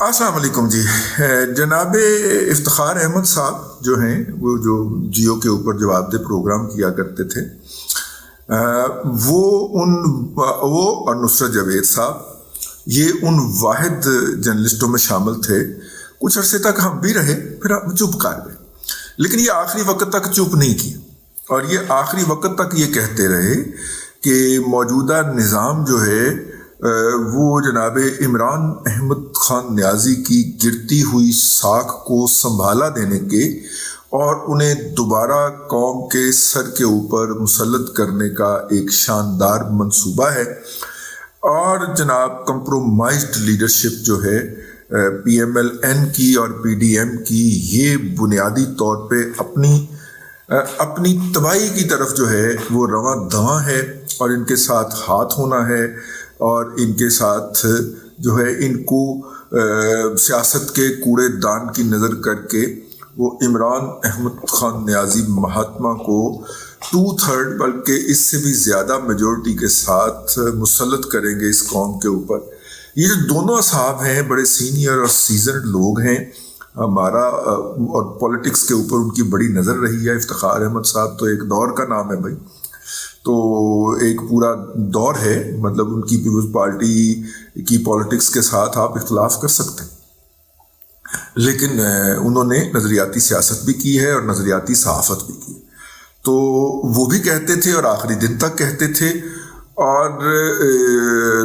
السلام علیکم جی. جناب افتخار احمد صاحب جو ہیں وہ جو جیو کے اوپر جواب دہ پروگرام کیا کرتے تھے وہ اور نصرت جاوید صاحب یہ ان واحد جرنلسٹوں میں شامل تھے. کچھ عرصے تک ہم بھی رہے، پھر ہم چپ کر گئے، لیکن یہ آخری وقت تک چپ نہیں کیا اور یہ آخری وقت تک یہ کہتے رہے کہ موجودہ نظام جو ہے وہ جناب عمران احمد خان نیازی کی گرتی ہوئی ساکھ کو سنبھالا دینے کے اور انہیں دوبارہ قوم کے سر کے اوپر مسلط کرنے کا ایک شاندار منصوبہ ہے. اور جناب کمپرومائزڈ لیڈرشپ جو ہے پی ایم ایل این کی اور پی ڈی ایم کی، یہ بنیادی طور پہ اپنی تباہی کی طرف جو ہے وہ رواں دواں ہے اور ان کے ساتھ ہاتھ ہونا ہے اور ان کے ساتھ جو ہے ان کو سیاست کے کوڑے دان کی نظر کر کے وہ عمران احمد خان نیازی مہاتما کو 2/3 بلکہ اس سے بھی زیادہ میجورٹی کے ساتھ مسلط کریں گے اس قوم کے اوپر. یہ جو دونوں اصحاب ہیں بڑے سینئر اور سیزنڈ لوگ ہیں ہمارا، اور پولیٹکس کے اوپر ان کی بڑی نظر رہی ہے. افتخار احمد صاحب تو ایک دور کا نام ہے بھائی، تو ایک پورا دور ہے، مطلب ان کی پیپلز پارٹی کی پولیٹکس کے ساتھ آپ اختلاف کر سکتے ہیں، لیکن انہوں نے نظریاتی سیاست بھی کی ہے اور نظریاتی صحافت بھی کی. تو وہ بھی کہتے تھے اور آخری دن تک کہتے تھے، اور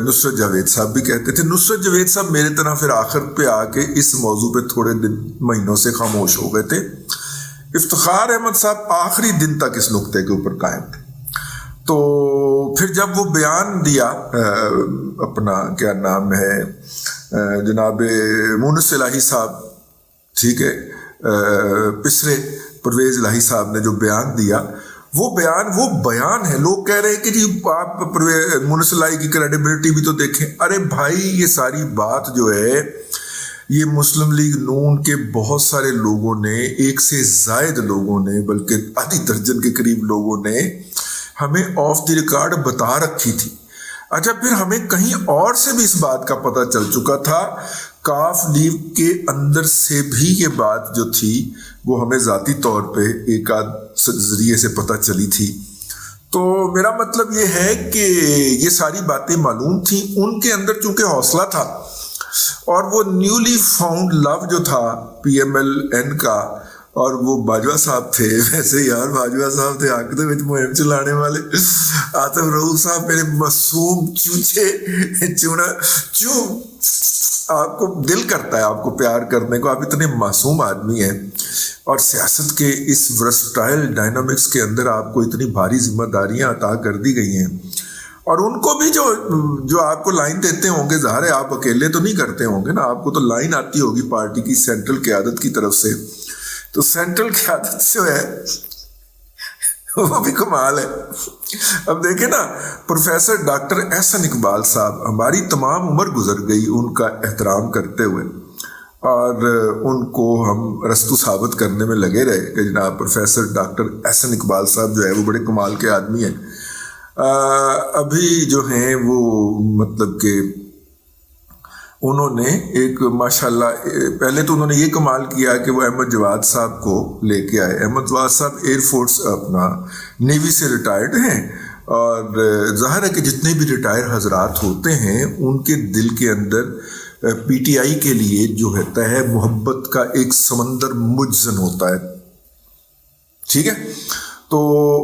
نصرت جاوید صاحب بھی کہتے تھے. نصرت جاوید صاحب میرے طرح پھر آخر پہ آ کے اس موضوع پہ تھوڑے مہینوں سے خاموش ہو گئے تھے. افتخار احمد صاحب آخری دن تک اس نقطے کے اوپر قائم تھے. تو پھر جب وہ بیان دیا اپنا کیا نام ہے جناب مونس الہی صاحب، ٹھیک ہے، پسرے پرویز الہی صاحب نے جو بیان دیا وہ بیان ہے. لوگ کہہ رہے ہیں کہ جی آپ مونس الہی کی کریڈیبلٹی بھی تو دیکھیں. ارے بھائی یہ ساری بات جو ہے یہ مسلم لیگ نون کے بہت سارے لوگوں نے، ایک سے زائد لوگوں نے، بلکہ آدھی درجن کے قریب لوگوں نے ہمیں آف دی ریکارڈ بتا رکھی تھی. اچھا پھر ہمیں کہیں اور سے بھی اس بات کا پتہ چل چکا تھا، کاف لیگ کے اندر سے بھی یہ بات جو تھی وہ ہمیں ذاتی طور پہ ایک آدھ ذریعے سے پتہ چلی تھی. تو میرا مطلب یہ ہے کہ یہ ساری باتیں معلوم تھیں. ان کے اندر چونکہ حوصلہ تھا اور وہ نیولی فاؤنڈ لو جو تھا پی ایم ایل این کا، اور وہ باجوہ صاحب تھے. ویسے یار باجوہ صاحب تھے آگے وچ مہم چلانے والے. آصف رؤوف صاحب میرے معصوم چوچے چوں آپ کو دل کرتا ہے آپ کو پیار کرنے کو، آپ اتنے معصوم آدمی ہیں اور سیاست کے اس ورسٹائل ڈائنامکس کے اندر آپ کو اتنی بھاری ذمہ داریاں عطا کر دی گئی ہیں. اور ان کو بھی جو آپ کو لائن دیتے ہوں گے، ظاہر ہے آپ اکیلے تو نہیں کرتے ہوں گے نا، آپ کو تو لائن آتی ہوگی پارٹی کی سینٹرل قیادت کی طرف سے. تو سینٹرل قیادت جو ہے وہ بھی کمال ہے. اب دیکھیں نا، پروفیسر ڈاکٹر احسن اقبال صاحب، ہماری تمام عمر گزر گئی ان کا احترام کرتے ہوئے اور ان کو ہم رستو ثابت کرنے میں لگے رہے کہ جناب پروفیسر ڈاکٹر احسن اقبال صاحب جو ہے وہ بڑے کمال کے آدمی ہیں. ابھی جو ہیں وہ مطلب کہ انہوں نے ایک ماشاءاللہ پہلے تو انہوں نے یہ کمال کیا کہ وہ احمد جواد صاحب کو لے کے آئے. احمد جواد صاحب ایئر فورس اپنا نیوی سے ریٹائرڈ ہیں، اور ظاہر ہے کہ جتنے بھی ریٹائر حضرات ہوتے ہیں ان کے دل کے اندر پی ٹی آئی کے لیے جو ہوتا ہے محبت کا ایک سمندر مجزن ہوتا ہے، ٹھیک ہے. تو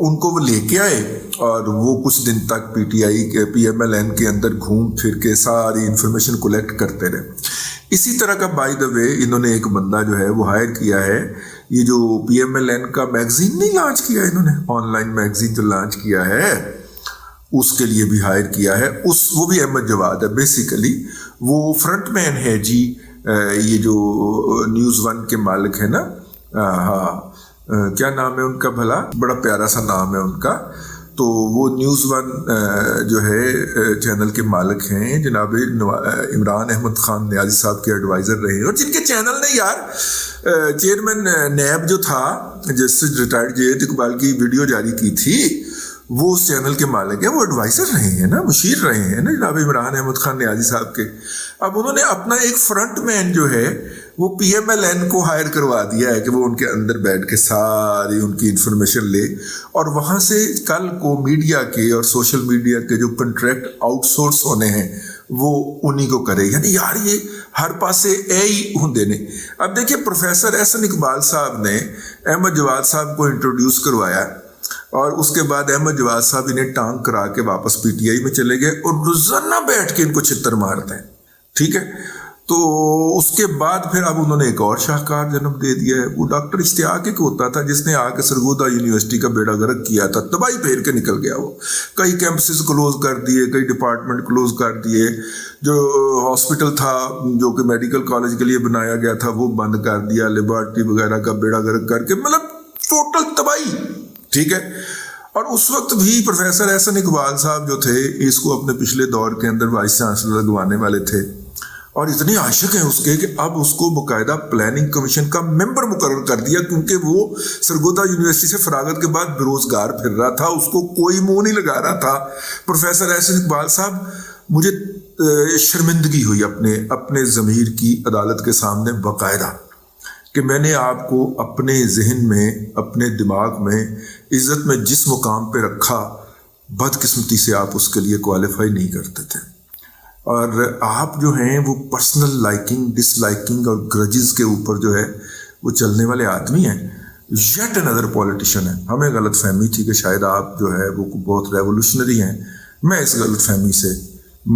ان کو وہ لے کے آئے اور وہ کچھ دن تک پی ٹی آئی کے پی ایم ایل این کے اندر گھوم پھر کے ساری انفارمیشن کلیکٹ کرتے رہے. اسی طرح کا بائی دا وے انہوں نے ایک بندہ جو ہے وہ ہائر کیا ہے. یہ جو پی ایم ایل این کا میگزین نہیں لانچ کیا انہوں نے، آن لائن میگزین جو لانچ کیا ہے اس کے لیے بھی ہائر کیا ہے. وہ بھی احمد جواد ہے. بیسیکلی وہ فرنٹ مین ہے جی، یہ جو نیوز ون کے مالک ہے نا، ہاں کیا نام ہے ان کا بھلا، بڑا پیارا سا نام ہے ان کا. تو وہ نیوز ون جو ہے چینل کے مالک ہیں جناب عمران احمد خان نیازی صاحب کے ایڈوائزر رہے ہیں، اور جن کے چینل نے یار چیئرمین نیب جو تھا جسٹس ریٹائرڈ جیت اقبال کی ویڈیو جاری کی تھی، وہ اس چینل کے مالک ہیں، وہ ایڈوائزر رہے ہیں نا، مشیر رہے ہیں نا جناب عمران احمد خان نیازی صاحب کے. اب انہوں نے اپنا ایک فرنٹ مین جو ہے وہ پی ایم ایل این کو ہائر کروا دیا ہے کہ وہ ان کے اندر بیٹھ کے ساری ان کی انفارمیشن لے اور وہاں سے کل کو میڈیا کے اور سوشل میڈیا کے جو کنٹریکٹ آؤٹ سورس ہونے ہیں وہ انہی کو کرے. یعنی یار یہ ہر پاسے اے ہی ہوندے نے. اب دیکھیے پروفیسر احسن اقبال صاحب نے احمد جواد صاحب کو انٹروڈیوس کروایا اور اس کے بعد احمد جواد صاحب انہیں ٹانگ کرا کے واپس پی ٹی آئی میں چلے گئے اور روزانہ بیٹھ کے ان کو چھتر مارتے ہیں. ٹھیک ہے، تو اس کے بعد پھر اب انہوں نے ایک اور شاہکار جنم دے دیا ہے. وہ ڈاکٹر اشتیاق ایک ہوتا تھا جس نے آ کے سرگودا یونیورسٹی کا بیڑا غرق کیا تھا، تباہی پھیر کے نکل گیا. وہ کئی کیمپسز کلوز کر دیے، کئی ڈپارٹمنٹ کلوز کر دیے، جو ہاسپٹل تھا جو کہ میڈیکل کالج کے لیے بنایا گیا تھا وہ بند کر دیا، لیبارٹری وغیرہ کا بیڑا غرق کر کے، مطلب ٹوٹل تباہی. ٹھیک ہے، اور اس وقت بھی پروفیسر احسن اقبال صاحب جو تھے اس کو اپنے پچھلے دور کے اندر وائس چانسلر لگوانے والے تھے اور اتنے عاشق ہیں اس کے کہ اب اس کو باقاعدہ پلاننگ کمیشن کا ممبر مقرر کر دیا، کیونکہ وہ سرگودا یونیورسٹی سے فراغت کے بعد بے روزگار پھر رہا تھا، اس کو کوئی منہ نہیں لگا رہا تھا. پروفیسر احسن اقبال صاحب، مجھے شرمندگی ہوئی اپنے ضمیر کی عدالت کے سامنے باقاعدہ کہ میں نے آپ کو اپنے ذہن میں، اپنے دماغ میں، عزت میں جس مقام پہ رکھا، بدقسمتی سے آپ اس کے لیے کوالیفائی نہیں کرتے تھے. اور آپ جو ہیں وہ پرسنل لائکنگ، ڈس لائکنگ اور گرجز کے اوپر جو ہے وہ چلنے والے آدمی ہیں. یٹ اندر پولیٹیشین ہے. ہمیں غلط فہمی تھی کہ شاید آپ جو ہے وہ بہت ریولوشنری ہیں. میں اس غلط فہمی سے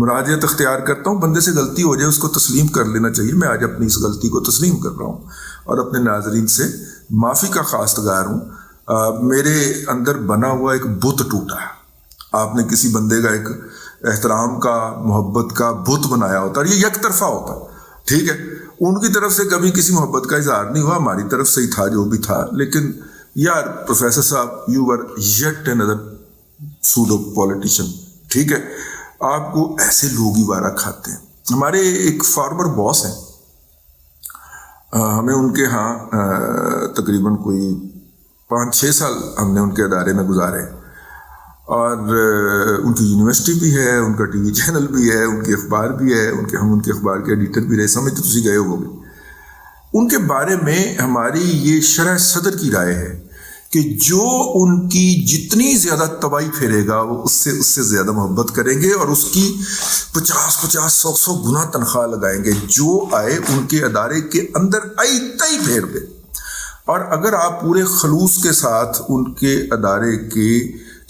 مراجعت اختیار کرتا ہوں. بندے سے غلطی ہو جائے اس کو تسلیم کر لینا چاہیے. میں آج اپنی اس غلطی کو تسلیم کر رہا ہوں اور اپنے ناظرین سے معافی کا خواستگار ہوں. میرے اندر بنا ہوا ایک بت ٹوٹا ہے. آپ نے کسی بندے کا ایک احترام کا، محبت کا بت بنایا ہوتا اور یہ یک طرفہ ہوتا. ٹھیک ہے، ان کی طرف سے کبھی کسی محبت کا اظہار نہیں ہوا، ہماری طرف سے ہی تھا جو بھی تھا. لیکن یار پروفیسر صاحب، you are yet another pseudo politician. ٹھیک ہے، آپ کو ایسے لوگ ہی وارہ کھاتے ہیں. ہمارے ایک فارمر باس ہیں، ہمیں ان کے ہاں تقریباً کوئی 5-6 سال ہم نے ان کے ادارے میں گزارے اور ان کی یونیورسٹی بھی ہے، ان کا ٹی وی چینل بھی ہے، ان کے اخبار بھی ہے، ہم ان کے اخبار کے ایڈیٹر بھی رہے. سمجھ تو تسی گئے ہو گے. ان کے بارے میں ہماری یہ شرح صدر کی رائے ہے کہ جو ان کی جتنی زیادہ تباہی پھیرے گا وہ اس سے زیادہ محبت کریں گے اور اس کی 50-100 گنا تنخواہ لگائیں گے. جو آئے ان کے ادارے کے اندر تئی پھیر دے. اور اگر آپ پورے خلوص کے ساتھ ان کے ادارے کے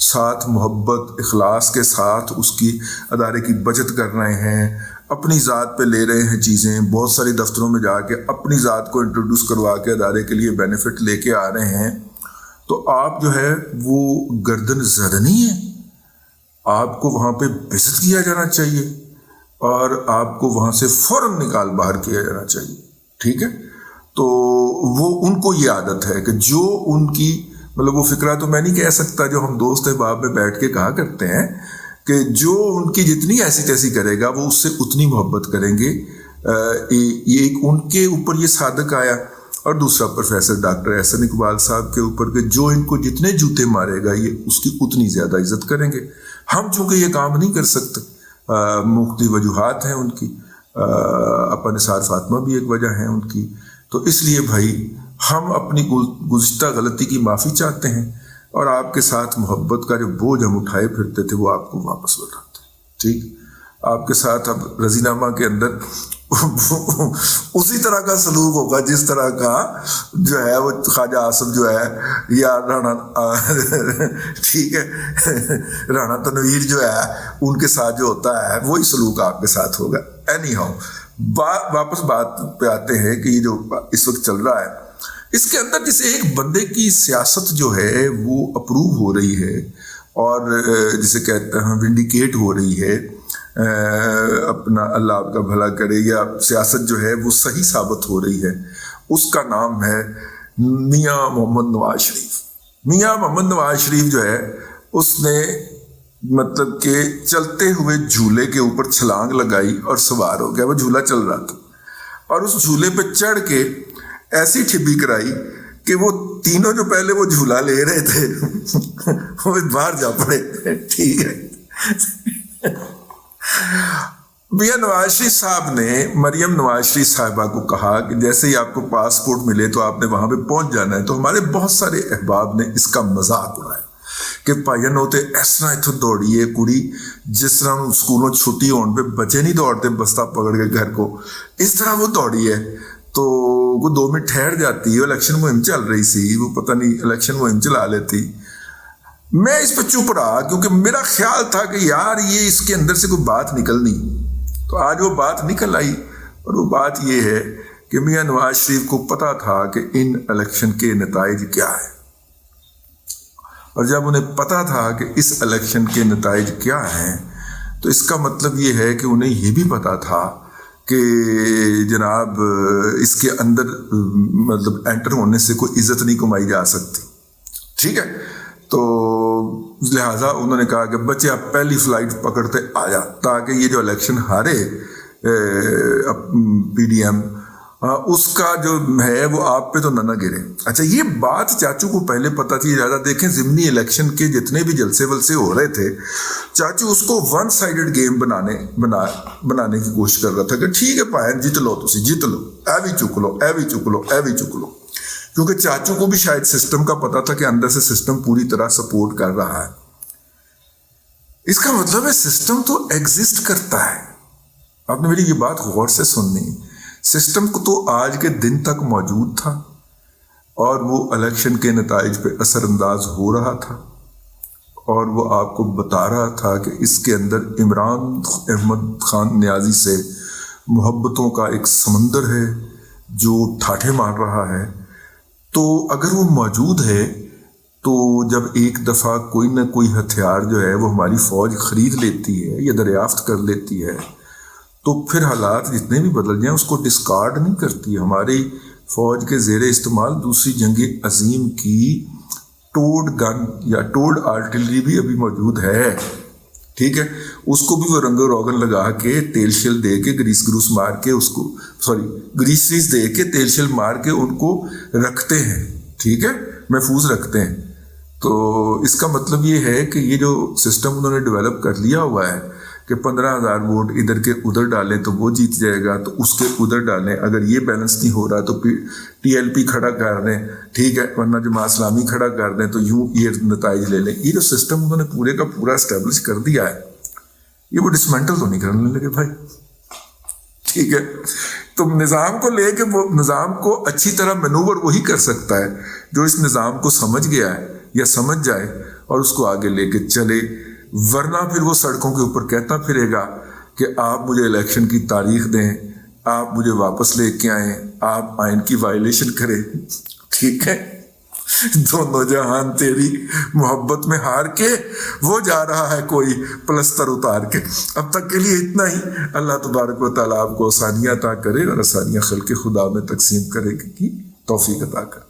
ساتھ، محبت اخلاص کے ساتھ اس کی ادارے کی بچت کر رہے ہیں، اپنی ذات پہ لے رہے ہیں چیزیں، بہت ساری دفتروں میں جا کے اپنی ذات کو انٹروڈیوس کروا کے ادارے کے لیے بینیفٹ لے کے آ رہے ہیں، تو آپ جو ہے وہ گردن زد نہیں ہے. آپ کو وہاں پہ بےعزت کیا جانا چاہیے اور آپ کو وہاں سے فوراً نکال باہر کیا جانا چاہیے. ٹھیک ہے، تو وہ ان کو یہ عادت ہے کہ جو ان کی، مطلب وہ فکرہ تو میں نہیں کہہ سکتا جو ہم دوست احباب میں بیٹھ کے کہا کرتے ہیں کہ جو ان کی جتنی ایسی تیسی کرے گا وہ اس سے اتنی محبت کریں گے. یہ ایک ان کے اوپر یہ صادق آیا. اور دوسرا پروفیسر ڈاکٹر احسن اقبال صاحب کے اوپر کہ جو ان کو جتنے جوتے مارے گا یہ اس کی اتنی زیادہ عزت کریں گے. ہم چونکہ یہ کام نہیں کر سکتے، مختلف وجوہات ہیں ان کی، اپا نثار فاطمہ بھی ایک وجہ ہے ان کی. تو اس لیے بھائی ہم اپنی گزشتہ غلطی کی معافی چاہتے ہیں اور آپ کے ساتھ محبت کا جو بوجھ ہم اٹھائے پھرتے تھے وہ آپ کو واپس لوٹاتے ہیں. ٹھیک، آپ کے ساتھ اب رضی نامہ کے اندر اسی طرح کا سلوک ہوگا جس طرح کا جو ہے وہ خواجہ آصف جو ہے یا رانا ٹھیک ہے رانا تنویر جو ہے ان کے ساتھ جو ہوتا ہے وہی سلوک آپ کے ساتھ ہوگا. اینی ہاؤ، واپس بات پہ آتے ہیں کہ یہ جو اس وقت چل رہا ہے اس کے اندر جسے ایک بندے کی سیاست جو ہے وہ اپروو ہو رہی ہے اور جسے کہتے ہیں ونڈیکیٹ ہو رہی ہے، اپنا اللہ آپ کا بھلا کرے، یا سیاست جو ہے وہ صحیح ثابت ہو رہی ہے، اس کا نام ہے میاں محمد نواز شریف. میاں محمد نواز شریف جو ہے اس نے مطلب کہ چلتے ہوئے جھولے کے اوپر چھلانگ لگائی اور سوار ہو گیا. وہ جھولا چل رہا تھا اور اس جھولے پہ چڑھ کے ایسی ٹھبی کرائی کہ وہ تینوں جو پہلے وہ جھولا لے رہے تھے وہ باہر جا پڑے. ٹھیک ہے. میاں نواز شریف صاحب نے مریم نواز شریف صاحبہ کو کہا کہ جیسے ہی آپ کو پاسپورٹ ملے تو آپ نے وہاں پہ پہنچ جانا ہے. تو ہمارے بہت سارے احباب نے اس کا مذاق اڑایا کہ پائن ہوتے اس طرح اتوں دوڑی ہے کڑی جس طرح اسکولوں چھٹی ہونے پہ بچے نہیں دوڑتے بستہ پکڑ کے گھر کو, اس طرح وہ دوڑی ہے. تو وہ 2 منٹ ٹھہر جاتی ہے, الیکشن مہم چل رہی سی, وہ پتہ نہیں الیکشن مہم چلا لیتی. میں اس پہ چپ رہا کیونکہ میرا خیال تھا کہ یار یہ اس کے اندر سے کوئی بات نکلنی. تو آج وہ بات نکل آئی, اور وہ بات یہ ہے کہ میاں نواز شریف کو پتا تھا کہ ان الیکشن کے نتائج کیا ہے, اور جب انہیں پتا تھا کہ اس الیکشن کے نتائج کیا ہیں تو اس کا مطلب یہ ہے کہ انہیں یہ بھی پتا تھا کہ جناب اس کے اندر مطلب انٹر ہونے سے کوئی عزت نہیں کمائی جا سکتی. ٹھیک ہے. تو لہٰذا انہوں نے کہا کہ بچے آپ پہلی فلائٹ پکڑتے آ جا تاکہ یہ جو الیکشن ہارے پی ڈی ایم اس کا جو ہے وہ آپ پہ تو نہ گرے. اچھا, یہ بات چاچو کو پہلے پتہ تھی. زیادہ دیکھیں ضمنی الیکشن کے جتنے بھی جلسے ولسے ہو رہے تھے چاچو اس کو ون سائیڈڈ گیم بنانے کی کوشش کر رہا تھا کہ ٹھیک ہے پائن جیت لو, تسی جیت لو, اے بھی چک لو, اے بھی چک لو, اے بھی چک لو. کیونکہ چاچو کو بھی شاید سسٹم کا پتا تھا کہ اندر سے سسٹم پوری طرح سپورٹ کر رہا ہے. اس کا مطلب ہے سسٹم تو ایگزسٹ کرتا ہے. آپ نے میری یہ بات غور سے سننی. سسٹم کو تو آج کے دن تک موجود تھا اور وہ الیکشن کے نتائج پہ اثر انداز ہو رہا تھا, اور وہ آپ کو بتا رہا تھا کہ اس کے اندر عمران احمد خان نیازی سے محبتوں کا ایک سمندر ہے جو ٹھاٹھے مار رہا ہے. تو اگر وہ موجود ہے تو جب ایک دفعہ کوئی نہ کوئی ہتھیار جو ہے وہ ہماری فوج خرید لیتی ہے یا دریافت کر لیتی ہے تو پھر حالات جتنے بھی بدل جائیں اس کو ڈسکارڈ نہیں کرتی. ہماری فوج کے زیر استعمال دوسری جنگ عظیم کی ٹوڈ گن یا ٹوڈ آرٹلری بھی ابھی موجود ہے. ٹھیک ہے. اس کو بھی وہ رنگ و روغن لگا کے تیل شل دے کے گریس گروس مار کے اس کو گریس ریس دے کے تیل شل مار کے ان کو رکھتے ہیں. ٹھیک ہے, محفوظ رکھتے ہیں. تو اس کا مطلب یہ ہے کہ یہ جو سسٹم انہوں نے ڈیولپ کر لیا ہوا ہے کہ 15,000 ووٹ ادھر کے ادھر ڈالیں تو وہ جیت جائے گا, تو اس کے ادھر ڈالیں, اگر یہ بیلنس نہیں ہو رہا تو ٹی ایل پی کھڑا کر دیں. ٹھیک ہے, ورنہ جماعت اسلامی کھڑا کر دیں, تو یوں یہ نتائج لے لیں. یہ جو سسٹم انہوں نے پورے کا پورا اسٹیبلش کر دیا ہے یہ وہ ڈسمینٹل تو نہیں کرنے لگے بھائی. ٹھیک ہے. تو نظام کو لے کے وہ نظام کو اچھی طرح مینوور وہی کر سکتا ہے جو اس نظام کو سمجھ گیا ہے یا سمجھ جائے اور اس کو آگے لے کے چلے. ورنہ پھر وہ سڑکوں کے اوپر کہتا پھرے گا کہ آپ مجھے الیکشن کی تاریخ دیں, آپ مجھے واپس لے کے آئیں, آپ آئین کی وائلیشن کریں. ٹھیک ہے. دونوں جہان تیری محبت میں ہار کے وہ جا رہا ہے کوئی پلستر اتار کے. اب تک کے لیے اتنا ہی. اللہ تبارک و تعالیٰ آپ کو آسانیاں عطا کرے اور آسانیاں خلق خدا میں تقسیم کرے کی توفیق عطا کرے.